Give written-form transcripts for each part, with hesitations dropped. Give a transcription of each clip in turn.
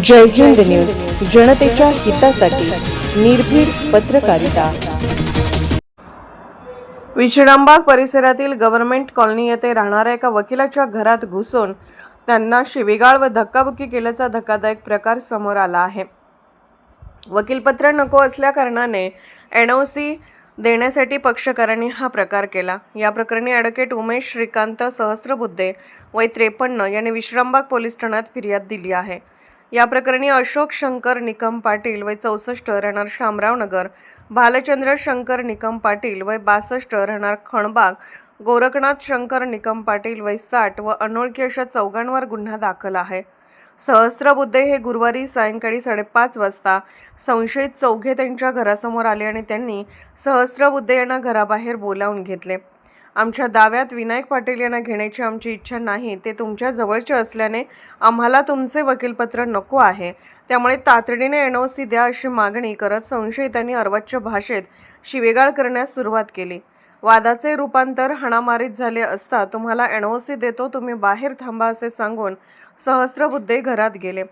जय Hind news, जनतेच्या हितासाठी निर्भीड पत्रकारिता। विश्रामबाग परिसरातील गव्हर्नमेंट कॉलनी येथे राहणाऱ्या एका वकिलाच्या घरात घुसून त्यांना शिवीगाळ व धक्काबुक्की केल्याचा धक्कादायक प्रकार समोर आला आहे। वकीलपत्र नको असल्या कारणाने NOC देण्यासाठी पक्षकारांनी हा प्रकार केला। या प्रकरणी ॲडव्होकेट उमेश श्रीकांत सहस्त्रबुद्धे वय 53 यांनी विश्रामबाग पोलीस ठाण्यात फिर्याद दिली आहे। या प्रकरणी अशोक शंकर निकम पाटील वय 64 राहणार शामराव नगर, भालचंद्र शंकर निकम पाटील वय 62 राहणार खणबाग, गोरखनाथ शंकर निकम पाटील वय 60 व अनोळखी अशा चौघांवर गुन्हा दाखल आहे। सहस्त्रबुद्धे हे गुरुवारी सायंकाळी 5:30 वाजता संशयित चौघे त्यांच्या घरासमोर आले आणि त्यांनी सहस्त्रबुद्धे यांना घराबाहेर बोलावून घेतले। आमच्या दाव्यात विनायक पाटील यांना घेण्याची आमची इच्छा नाही, ते तुमच्या जवळचे असल्याने आम्हाला तुमचे वकीलपत्र नको आहे, त्यामुळे तातडीने NOC द्या अशी मागणी करत संशयितांनी अर्वाच्य भाषेत शिवीगाळ करण्यास सुरुवात केली। वादाचे रूपांतर हाणामारीत झाले असता तुम्हाला NOC देतो, तुम्ही बाहेर थांबा असे सांगून सहस्त्रबुद्धे घरात गेले।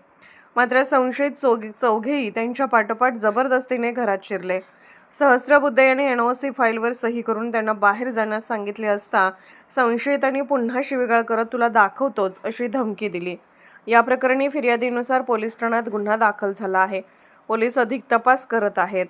मात्र संशयित चौघेही त्यांच्या पाठोपाठ जबरदस्तीने घरात शिरले। सहस्त्रबुद्धे यांनी NOC फाईलवर सही करून त्यांना बाहेर जाण्यास सांगितले असता संशयितांनी पुन्हा शिवीगाळ करत तुला दाखवतोच अशी धमकी दिली। या प्रकरणी फिर्यादीनुसार पोलीस ठाण्यात गुन्हा दाखल झाला आहे। पोलीस अधिक तपास करत आहेत।